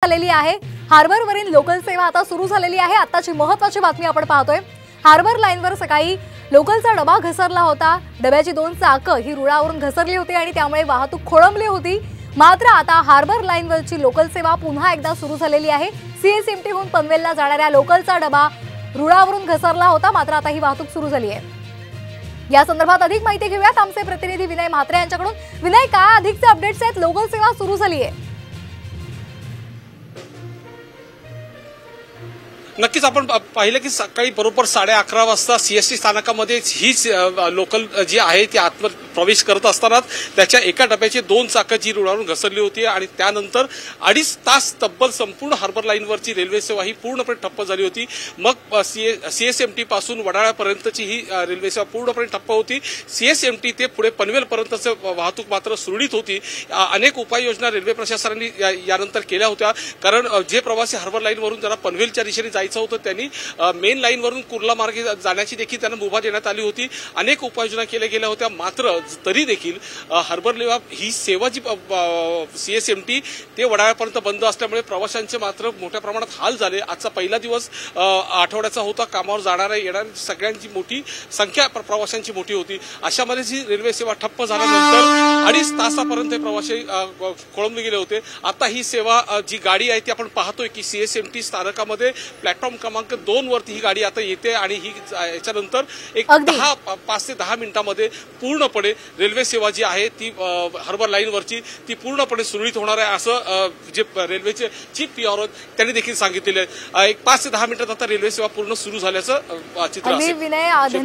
झालेली आहे। हार्बरवरील लोकल सेवा आता सुरू झालेली आहे। आताची महत्त्वाची बातमी आपण पाहतोय। हार्बर लाईनवर सकाळी लोकलचा डबा घसरला होता। डब्याची 2 चाकं ही रुळावरून घसरली होती आणि त्यामुळे वाहतूक खोळंबली होती। मात्र आता हार्बर लाईनवरची लोकल सेवा पुन्हा एकदा सुरू झालेली आहे। सीएसएमटी हून पनवेलला जाणाऱ्या लोकलचा डबा रुळावरून घसरला होता, मात्र आता ही वाहतूक सुरू झाली आहे। या संदर्भात अधिक माहिती घेऊयात आमचे प्रतिनिधी विनय म्हात्रे यांच्याकडून। विनय, काय अधिकचे अपडेट्स आहेत? लोकल सेवा सुरू झाली आहे। नक्कीच आपण पाहिलं की सकाळी बरोबर 11:30 वाजता सीएसटी स्थानकामध्ये हीच लोकल जी आहे ती आत प्रवेश करत असताना त्याच्या एका डब्याची 2 चाकं जी रुळावरून घसरली होती आणि त्यानंतर 2.5 तास तब्बल संपूर्ण हार्बर लाईनवरची रेल्वे सेवा ही पूर्णपणे ठप्प झाली होती। मग सीएसएमटी पासून वडाळ्यापर्यंतची ही रेल्वे सेवा पूर्णपणे ठप्प होती। सीएसएमटी ते पुढे पनवेलपर्यंतची वाहतूक मात्र सुरळीत होती। अनेक उपाययोजना रेल्वे प्रशासनाने यानंतर केल्या होत्या, कारण जे प्रवासी हार्बर लाईनवरून ज्यांना पनवेलच्या दिशेने जायचं होतं त्यांनी मेन लाईनवरून कुर्ला मार्गे जाण्याची देखील त्यांना मुभा देण्यात आली होती। अनेक उपाययोजना केल्या गेल्या होत्या, मात्र तरी देखील हार्बर ही सेवा जी सीएसएमटी ते वडाळ्यापर्यंत बंद असल्यामुळे प्रवाशांचे मात्र मोठ्या प्रमाणात हाल झाले। आजचा पहिला दिवस आठवड्याचा होता। कामावर जाणाऱ्या येणाऱ्या सगळ्यांची मोठी संख्या प्रवाशांची मोठी होती। अशामध्ये जी रेल्वे सेवा ठप्प झाल्यानंतर 2.5 तासापर्यंत प्रवासी खोळंबले गेले होते। आता ही सेवा जी गाडी आहे ती आपण पाहतोय की सीएसएमटी स्थानकामध्ये प्लॅटफॉर्म क्रमांक 2 वरती ही गाडी आता येते आणि ही याच्यानंतर एक 5 ते 10 मिनिटांमध्ये पूर्णपणे रेल्वे सेवा जी आहे ती हार्बर लाईनवरची ती पूर्णपणे सुरळीत होणार आहे, असं जे रेल्वेचे चीफ पीआरओ त्यांनी देखील सांगितलेलं आहे। एक 5 ते 10 मिनिटात आता रेल्वे सेवा पूर्ण सुरू झाल्याचं चित्र असेल।